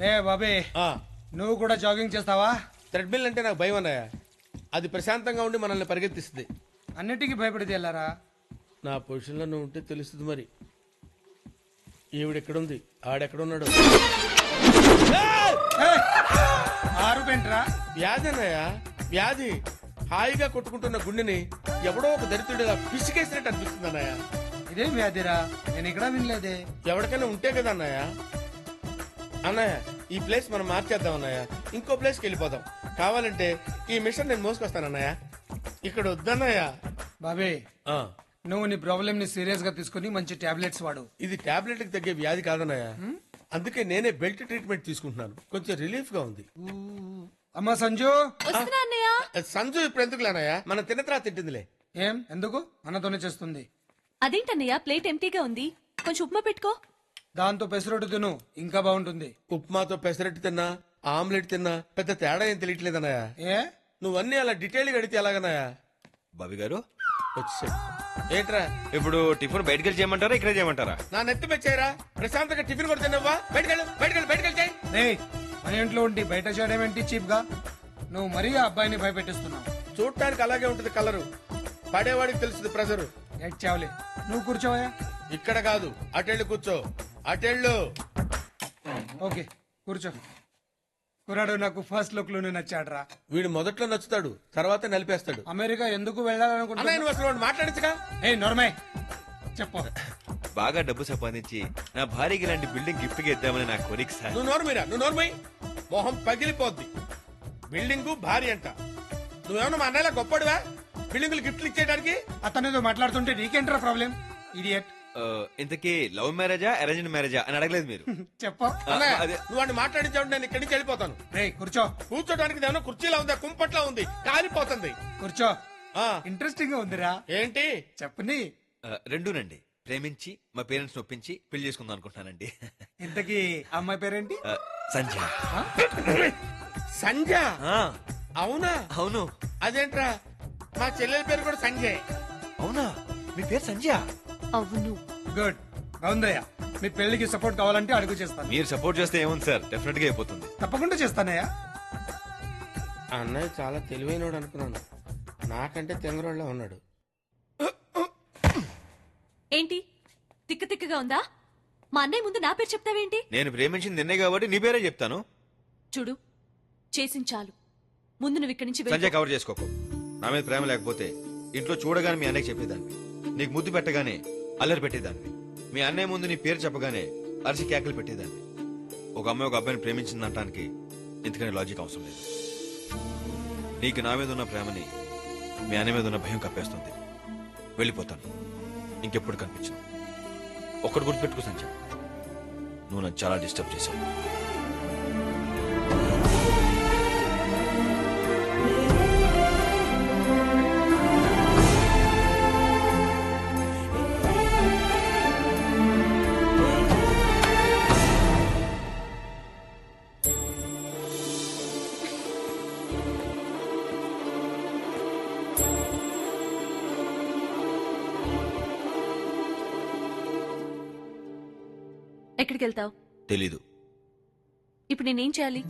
ఏ బాబే ఆ, నువ్వు కూడా జాగింగ్ చేస్తావా? థ్రెడ్మిల్ అంటే నాకు భయం అన్నయ్య. అది ప్రశాంతంగా ఉండి మనల్ని పరిగెత్తిస్తుంది. అన్నిటికీ భయపడితే వెళ్ళారా? నా పొజిషన్లో నువ్వు ఉంటే తెలుస్తుంది మరి. ఈవిడెక్కడుంది, ఆడెక్కడున్నాడు? ఆరు పెంట్రా వ్యాధి అన్నయ్య, వ్యాధి. హాయిగా కొట్టుకుంటున్న గుండెని ఎవడో ఒక దరిద్రుడిగా పిసికేసినట్టు అనిపిస్తుంది అన్నయ్య. ఇదేం వ్యాధిరా? నేను ఇక్కడ వినలేదే. ఎవరికైనా ఉంటే కదా అన్నయ్య. అన్నయ్య, ఈ ప్లేస్ మనం మార్చేద్దాం అన్నయ్య. ఇంకో ప్లేస్కి వెళ్ళిపోదాం. కావాలంటే ఈ మిషన్ నేను మోసుకొస్తాను అన్నయ్య. ఇక్కడ వద్దన్నయ్య. బాబే ఆ, నువ్వు నీ ప్రాబ్లమ్ ని సీరియస్ గా తీసుకుని మంచి టాబ్లెట్స్ వాడు. ఇది టాబ్లెట్ కి తగ్గే వ్యాధి కాదన్నయ్య. అందుకే నేనే బెల్ట్ ట్రీట్మెంట్ తీసుకుంటున్నాను. కొంచెం రిలీఫ్ గా ఉంది. అమ్మా సంజు. వస్తున్నా అన్నయ్య. సంజు ఇప్పుడు ఎందుకు లేనయ్య, మన తిన్న తర్వాత తింటుందిలే. ఏం ఎందుకు? మనతోనే చేస్తుంది. అదేంటన్నయ్య ప్లేట్ ఎంటీగా ఉంది, కొంచెం ఉప్మా పెట్టుకో. దాంతో పెసరొట్టు తిను, ఇంకా బాగుంటుంది. ఉప్మాతో పెసరట్టు తిన్నా, ఆమ్లెట్ తిన్నా పెద్ద తేడా ఏం తెలియట్లేదన్నయ్య. ఏ నువ్వన్నీ అలా డీటెయిల్ గా అడిగితే ఎలాగన్నయ్య? బాబీ గారు వచ్చేసాడు. ఏంట్రా, ఇప్పుడు టిఫిన్ బయటకు వెళ్ళి చేయమంటారా ఇక్కడే చేయమంటారా? నా నెత్తి మెచ్చారా? ప్రశాంతంగా టిఫిన్ కూడా తిన్నావా? బయటకెళ్ళు బయటకెళ్ళు బయటకెళ్ళి చేయి. రేయ్, మన ఇంట్లో ఉండి బయట చేయడం ఏంటి చీప్ గా? నువ్వు మరీ ఆ అబ్బాయిని భయపెట్టిస్తున్నావు. చూడటానికి అలాగే ఉంటది కలరు, పడేవాడికి తెలుస్తుంది ప్రెజరు. ఏడ్చావులే, నువ్వు కూర్చోవా. ఇక్కడ కాదు, అటెళ్ళు కూర్చో, అటెళ్ళు. ఓకే కూర్చో. కురాడు నాకు ఫస్ట్ లుక్ లోనే నచ్చాడ్రా. వీడు మొదట్లో నచ్చుతాడు, తర్వాత నలిపేస్తాడు. అమెరికా ఎందుకు అన్నయ్య వెళ్ళాలనుకుంటున్నా? నువ్వు అసలు వాడు మాట్లాడించగా. ఏ నోర్మే చెప్పు. బాగా డబ్బు సంపాదించి నా భార్యకి ఇలాంటి బిల్డింగ్ గిఫ్ట్ గా ఇద్దామని నా కోరిక సార్. నువ్వు నోర్మీరా, నువ్వు నోర్మై. మొహం పగిలిపోద్ది. బిల్డింగు భార్య అంట. నువ్వేమన్నా మా అన్నయ్యలా గొప్పడువా బిల్డింగులు గిఫ్ట్లు ఇచ్చేయడానికి? అతనితో మాట్లాడుతుంటే నీకేంట్రా ప్రాబ్లం? ఇడియట్. ఇంతకీ లవ్ మ్యారేజా అరేంజ్ మ్యారేజా అని అడగలేదు మీరు. చెప్పు. అన్నయ్య, అదే. నువ్వు వాడిని మాట్లాడించావు, నేను ఇక్కడి నుంచి వెళ్ళిపోతాను. రే కూర్చో. కూర్చోడానికి ఏమన్నా కుర్చీలా ఉందా, కుంపట్లా ఉంది, కాలిపోతుంది. కూర్చో. ఆ, ఇంట్రెస్టింగ్ గా ఉందిరా. ఏంటి? చెప్పని. రెండూనండి. ప్రేమించి మా పేరెంట్స్ ఒప్పించి పెళ్లి చేసుకుందాం అనుకుంటున్నానండి. ఇంతకీ అమ్మాయి పేరేంటి? సంధ్య. సంజ? ఆ, అవునా? అవును. అదేంట్రా, మా చెల్లెల పేరు కూడా సంజయ్. అవునా, మీ పేరు సంధ్య? అవును. గుడ్. బాగుందయ్యా. మీ పెళ్లికి సపోర్ట్ కావాలంటే అడుగు చేస్తాను. మీరు సపోర్ట్ చేస్తే ఏముంది సార్, డెఫినెట్ గా అయిపోతుంది. తప్పకుండా చేస్తానయ్యా. అన్నయ్య చాలా తెలివైనోడు అనుకున్నాను, నాకంటే తెంగరోళ్ళ ఉన్నాడు. ఏంటి తిక్క తిక్కగా ఉందా? మా అన్నయ్య ముందు నా పేరు చెప్తావేంటి? నేను ప్రేమించింది నిన్నే కాబట్టి నీ పేరే చెప్తాను. చూడు, చేసించాలు. ముందు నువ్వు ఇక్కడి నుంచి వెళ్ళు. సంజయ్ కవర్ చేసుకోకు. నా మీద ప్రేమ లేకపోతే ఇంట్లో చూడగానే మీ అన్నయ్య చెప్పేదాన్ని, నీకు ముద్దు పెట్టగానే అల్లరి పెట్టేదాన్ని, మీ అన్నయ్య ముందు నీ పేరు చెప్పగానే అరిసి కేకలు పెట్టేదాన్ని. ఒక అమ్మాయి ఒక అబ్బాయిని ప్రేమించిందనటానికి ఇంతకనే లాజిక్ అవసరం లేదు. నీకు నా మీద ఉన్న ప్రేమని మీ అన్నయ్య మీద ఉన్న భయం కప్పేస్తుంది. వెళ్ళిపోతాను, ఇంకెప్పుడు కనిపించను. ఒక్కటి గుర్తుపెట్టుకో సంజయ్, నువ్వు నన్ను చాలా డిస్టర్బ్ చేశావు. ఎక్కడికి వెళ్తావు? తెలీదు. ఇప్పుడు నేనేం చేయాలి?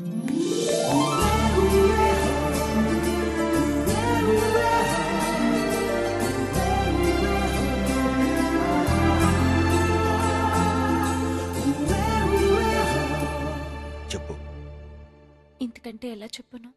చెప్పు. ఇంతకంటే ఎలా చెప్పను?